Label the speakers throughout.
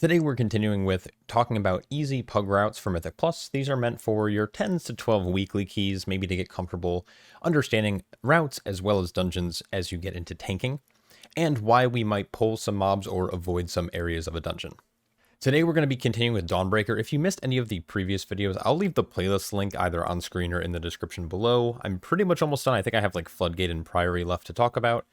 Speaker 1: Today we're continuing with talking about easy pug routes for Mythic Plus. These are meant for your 10s to 12 weekly keys, maybe to get comfortable understanding routes as well as dungeons as you get into tanking, and why we might pull some mobs or avoid some areas of a dungeon. Today we're going to be continuing with Dawnbreaker. If you missed any of the previous videos, I'll leave the playlist link either on screen or in the description below. I'm pretty much almost done. I think I have like Floodgate and Priory left to talk about,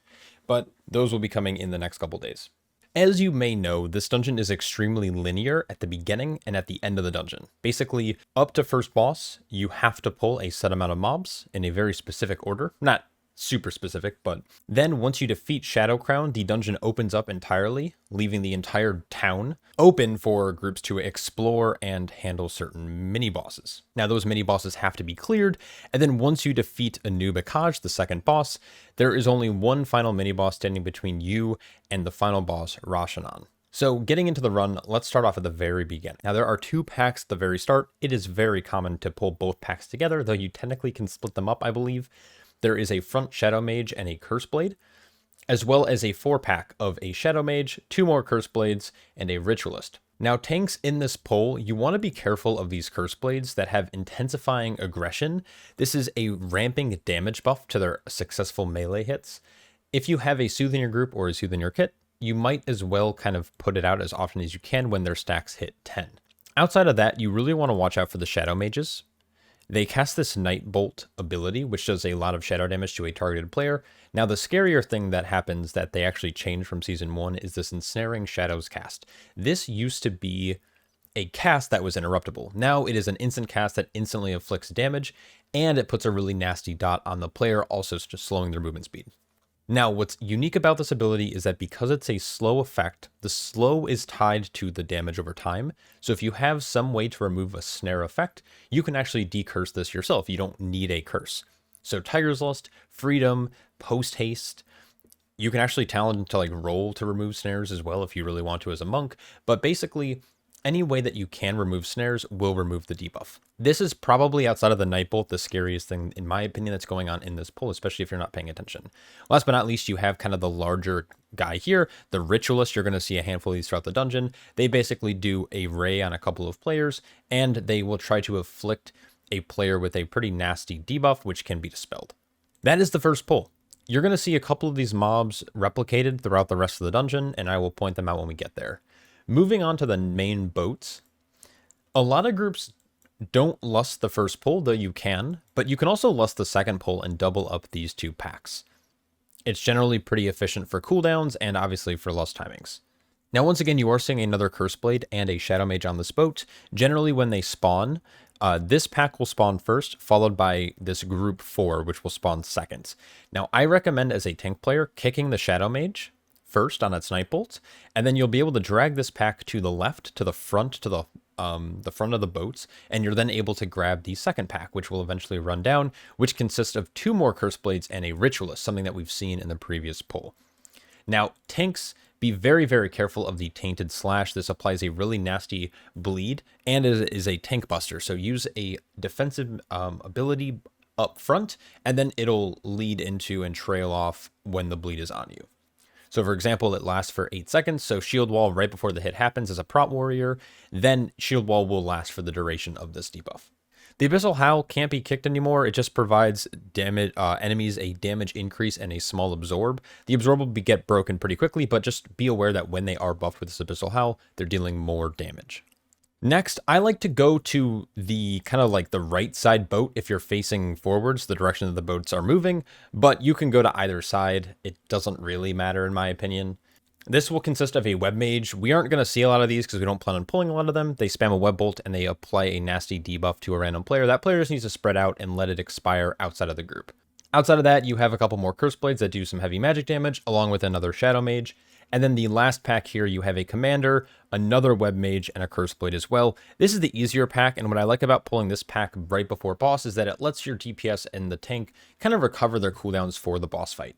Speaker 1: but those will be coming in the next couple days. As you may know, this dungeon is extremely linear at the beginning and at the end of the dungeon. Basically, up to first boss, you have to pull a set amount of mobs in a very specific order. Not super specific, but then once you defeat Shadow Crown, the dungeon opens up entirely, leaving the entire town open for groups to explore and handle certain mini-bosses. Now, those mini-bosses have to be cleared, and then once you defeat Anu Bakaj, the second boss, there is only one final mini-boss standing between you and the final boss, Rashanan. So getting into the run, let's start off at the very beginning. Now, there are two packs at the very start. It is very common to pull both packs together, though you technically can split them up, I believe. There is a front Shadow Mage and a Curse Blade, as well as a 4-pack of a Shadow Mage, 2 more Curse Blades, and a Ritualist. Now, tanks in this pull, you want to be careful of these Curse Blades that have intensifying aggression. This is a ramping damage buff to their successful melee hits. If you have a Soothe in your group or a Soothe in your kit, you might as well kind of put it out as often as you can when their stacks hit 10. Outside of that, you really want to watch out for the Shadow Mages. They cast this Night Bolt ability, which does a lot of shadow damage to a targeted player. Now, the scarier thing that happens that they actually changed from Season 1 is this Ensnaring Shadows cast. This used to be a cast that was interruptible. Now it is an instant cast that instantly inflicts damage, and it puts a really nasty dot on the player, also just slowing their movement speed. Now, what's unique about this ability is that because it's a slow effect, the slow is tied to the damage over time. So if you have some way to remove a snare effect, you can actually decurse this yourself. You don't need a curse. So Tiger's Lust, Freedom, Post Haste, you can actually talent to like roll to remove snares as well if you really want to as a monk. But basically, any way that you can remove snares will remove the debuff. This is probably, outside of the Night Bolt, the scariest thing, in my opinion, that's going on in this pull, especially if you're not paying attention. Last but not least, you have kind of the larger guy here, the Ritualist. You're going to see a handful of these throughout the dungeon. They basically do a ray on a couple of players, and they will try to afflict a player with a pretty nasty debuff, which can be dispelled. That is the first pull. You're going to see a couple of these mobs replicated throughout the rest of the dungeon, and I will point them out when we get there. Moving on to the main boats, a lot of groups don't lust the first pull, though you can, but you can also lust the second pull and double up these two packs. It's generally pretty efficient for cooldowns and obviously for lust timings. Now, once again, you are seeing another Curse Blade and a Shadow Mage on this boat. Generally, when they spawn, this pack will spawn first, followed by this group 4, which will spawn second. Now, I recommend as a tank player kicking the Shadow Mage first on its Night Bolt, and then you'll be able to drag this pack to the left, to the front, to the front of the boats, and you're then able to grab the second pack, which will eventually run down, which consists of 2 more Curse Blades and a Ritualist, something that we've seen in the previous pull. Now, tanks, be very, very careful of the Tainted Slash. This applies a really nasty bleed, and is a tank buster, so use a defensive ability up front, and then it'll lead into and trail off when the bleed is on you. So for example, it lasts for 8 seconds, so Shield Wall right before the hit happens as a prop warrior, then Shield Wall will last for the duration of this debuff. The Abyssal Howl can't be kicked anymore. It just provides damage, enemies a damage increase and a small absorb. The absorb will get broken pretty quickly, but just be aware that when they are buffed with this Abyssal Howl, they're dealing more damage. Next, I like to go to the kind of like the right side boat if you're facing forwards, the direction that the boats are moving, but you can go to either side. It doesn't really matter in my opinion. This will consist of a Web Mage. We aren't going to see a lot of these because we don't plan on pulling a lot of them. They spam a Web Bolt and they apply a nasty debuff to a random player. That player just needs to spread out and let it expire outside of the group. Outside of that, you have a couple more Curse Blades that do some heavy magic damage, along with another Shadow Mage. And then the last pack here, you have a Commander, another Web Mage, and a Curse Blade as well. This is the easier pack, and what I like about pulling this pack right before boss is that it lets your DPS and the tank kind of recover their cooldowns for the boss fight.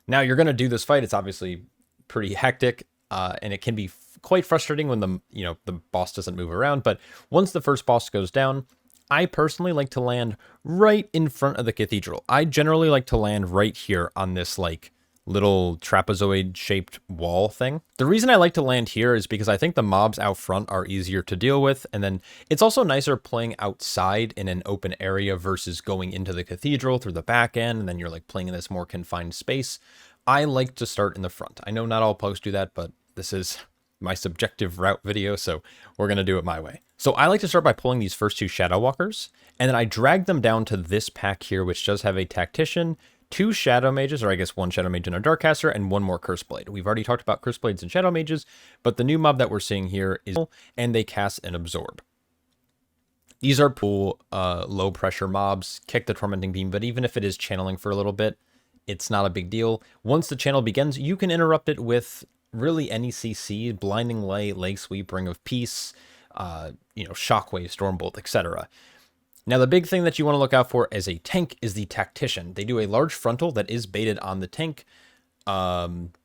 Speaker 1: Now, you're going to do this fight. It's obviously pretty hectic, and it can be quite frustrating when the boss doesn't move around. But once the first boss goes down, I personally like to land right in front of the cathedral. I generally like to land right here on this like little trapezoid shaped wall thing. The reason I like to land here is because I think the mobs out front are easier to deal with, and then it's also nicer playing outside in an open area versus going into the cathedral through the back end, and then you're like playing in this more confined space. I like to start in the front. I know not all posts do that, but this is my subjective route video, so we're going to do it my way. So I like to start by pulling these first two Shadow Walkers, and then I drag them down to this pack here, which does have a Tactician, 2 Shadow Mages, or I guess 1 Shadow Mage and a Darkcaster, and 1 more Curse Blade. We've already talked about Curse Blades and Shadow Mages, but the new mob that we're seeing here is, and they cast an Absorb. These are cool, low pressure mobs, kick the Tormenting Beam, but even if it is channeling for a little bit, it's not a big deal. Once the channel begins, you can interrupt it with really any CC, Blinding Light, Leg Sweep, Ring of Peace, Shockwave, Stormbolt, etc. Now, the big thing that you want to look out for as a tank is the Tactician. They do a large frontal that is baited on the tank.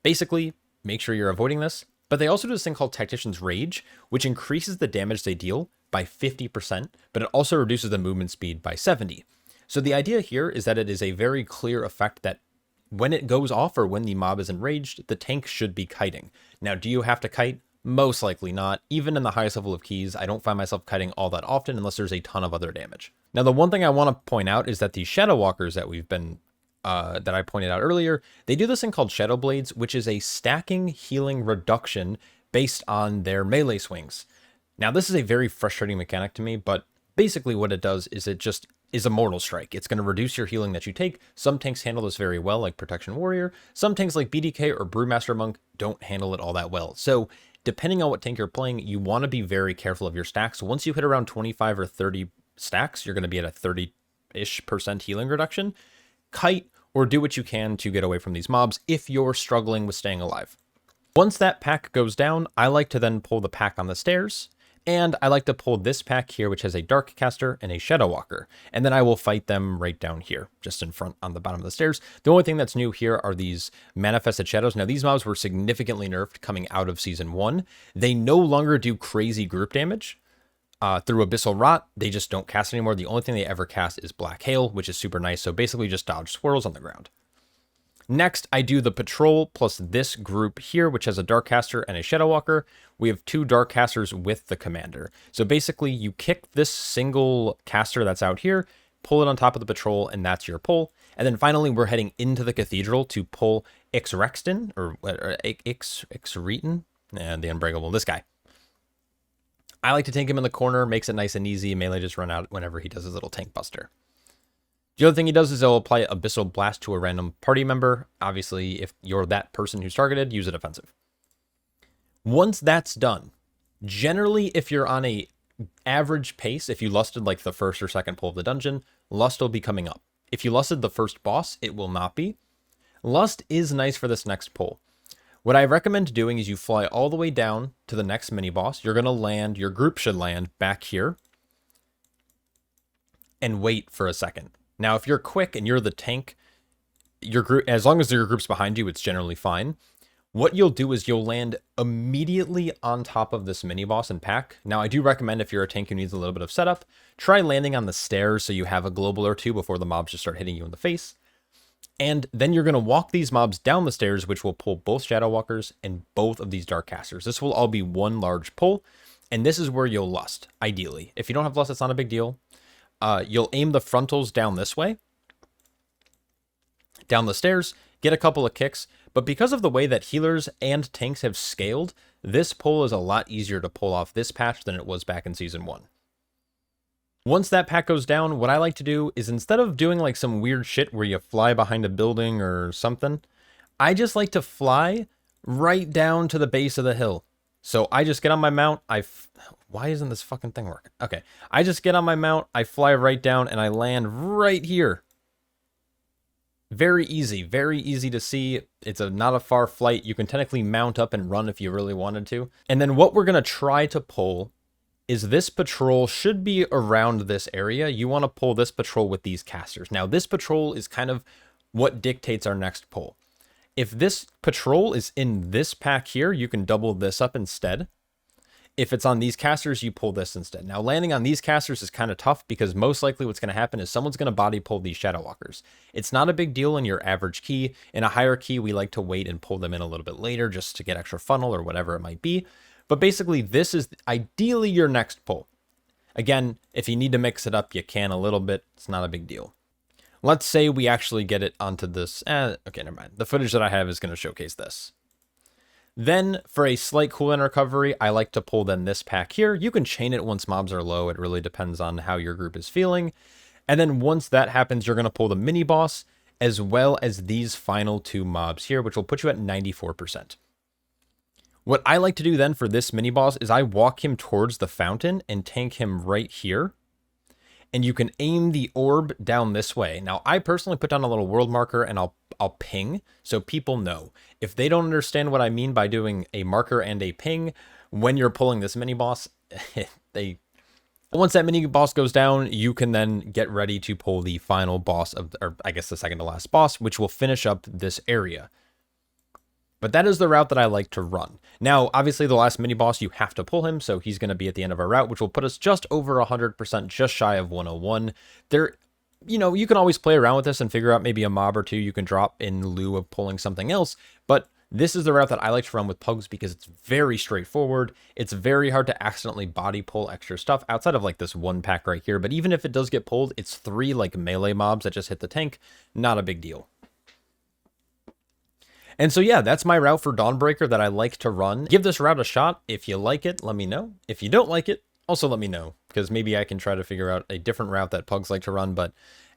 Speaker 1: Basically, make sure you're avoiding this. But they also do this thing called Tactician's Rage, which increases the damage they deal by 50%, but it also reduces the movement speed by 70%. So the idea here is that it is a very clear effect that when it goes off or when the mob is enraged, the tank should be kiting. Now, do you have to kite? Most likely not. Even in the highest level of keys, I don't find myself kiting all that often unless there's a ton of other damage. Now, the one thing I want to point out is that the Shadow Walkers that that I pointed out earlier, they do this thing called Shadow Blades, which is a stacking healing reduction based on their melee swings. Now, this is a very frustrating mechanic to me, but basically what it does is it just is a Mortal Strike. It's going to reduce your healing that you take. Some tanks handle this very well, like Protection Warrior. Some tanks like BDK or Brewmaster Monk don't handle it all that well. So depending on what tank you're playing, you want to be very careful of your stacks. Once you hit around 25 or 30 stacks, you're going to be at a 30-ish% healing reduction. Kite or do what you can to get away from these mobs if you're struggling with staying alive. Once that pack goes down, I like to then pull the pack on the stairs. And I like to pull this pack here, which has a Darkcaster and a Shadow Walker. And then I will fight them right down here, just in front on the bottom of the stairs. The only thing that's new here are these Manifested Shadows. Now, these mobs were significantly nerfed coming out of Season 1. They no longer do crazy group damage. Through Abyssal Rot, they just don't cast anymore. The only thing they ever cast is Black Hail, which is super nice. So basically just dodge swirls on the ground. Next, I do the Patrol plus this group here, which has a Darkcaster and a Shadow Walker. We have 2 Darkcasters with the Commander. So basically, you kick this single caster that's out here, pull it on top of the Patrol, and that's your pull. And then finally, we're heading into the Cathedral to pull Ixrexton, or Ixreton, and the Unbreakable, this guy. I like to tank him in the corner, makes it nice and easy. Melee just run out whenever he does his little tank buster. The other thing he does is he'll apply Abyssal Blast to a random party member. Obviously, if you're that person who's targeted, use a defensive. Once that's done, generally, if you're on a average pace, if you lusted like the first or second pull of the dungeon, Lust will be coming up. If you lusted the first boss, it will not be. Lust is nice for this next pull. What I recommend doing is you fly all the way down to the next mini boss. You're going to land, your group should land back here, and wait for a second. Now, if you're quick and you're the tank, your group, as long as your group's behind you, it's generally fine. What you'll do is you'll land immediately on top of this mini boss and pack. Now, I do recommend if you're a tank who needs a little bit of setup, try landing on the stairs so you have a global or 2 before the mobs just start hitting you in the face. And then you're going to walk these mobs down the stairs, which will pull both Shadow Walkers and both of these Darkcasters. This will all be one large pull, and this is where you'll lust, ideally. If you don't have lust, it's not a big deal. You'll aim the frontals down this way, down the stairs, get a couple of kicks, but because of the way that healers and tanks have scaled, this pull is a lot easier to pull off this patch than it was back in Season 1. Once that pack goes down, what I like to do is instead of doing like some weird shit where you fly behind a building or something, I just like to fly right down to the base of the hill. So I just get on my mount, why isn't this fucking thing working? Okay, I just get on my mount, I fly right down, and I land right here. Very easy to see. It's not a far flight. You can technically mount up and run if you really wanted to. And then what we're going to try to pull is this patrol should be around this area. You want to pull this patrol with these casters. Now, this patrol is kind of what dictates our next pull. If this patrol is in this pack here, you can double this up instead. If it's on these casters, you pull this instead. Now, landing on these casters is kind of tough because most likely what's going to happen is someone's going to body pull these Shadow Walkers. It's not a big deal in your average key. In a higher key, we like to wait and pull them in a little bit later just to get extra funnel or whatever it might be. But basically, this is ideally your next pull. Again, if you need to mix it up, you can a little bit. It's not a big deal. Let's say we actually get it onto this. Okay, never mind. The footage that I have is going to showcase this. Then for a slight cooldown recovery, I like to pull then this pack here. You can chain it once mobs are low. It really depends on how your group is feeling. And then once that happens, you're going to pull the mini boss as well as these final 2 mobs here, which will put you at 94%. What I like to do then for this mini boss is I walk him towards the fountain and tank him right here. And you can aim the orb down this way. Now, I personally put down a little world marker and I'll ping so people know. If they don't understand what I mean by doing a marker and a ping when you're pulling this mini boss, once that mini boss goes down, you can then get ready to pull the final boss or I guess the second to last boss, which will finish up this area. But that is the route that I like to run. Now, obviously, the last mini-boss, you have to pull him, so he's going to be at the end of our route, which will put us just over 100%, just shy of 101. You can always play around with this and figure out maybe a mob or 2 you can drop in lieu of pulling something else, but this is the route that I like to run with pugs because it's very straightforward. It's very hard to accidentally body pull extra stuff outside of like this 1 pack right here, but even if it does get pulled, it's 3 like melee mobs that just hit the tank. Not a big deal. And so yeah, that's my route for Dawnbreaker that I like to run. Give this route a shot. If you like it, let me know. If you don't like it, also let me know, because maybe I can try to figure out a different route that pugs like to run. But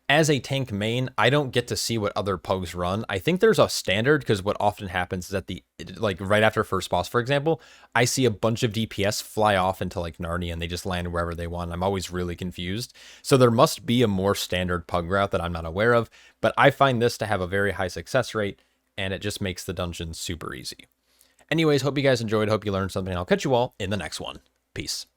Speaker 1: as a tank main, I don't get to see what other pugs run. I think there's a standard, because what often happens is at right after first boss, for example, I see a bunch of DPS fly off into like Narnia and they just land wherever they want. I'm always really confused. So there must be a more standard pug route that I'm not aware of, but I find this to have a very high success rate, and it just makes the dungeon super easy. Anyways, hope you guys enjoyed. Hope you learned something. I'll catch you all in the next one. Peace.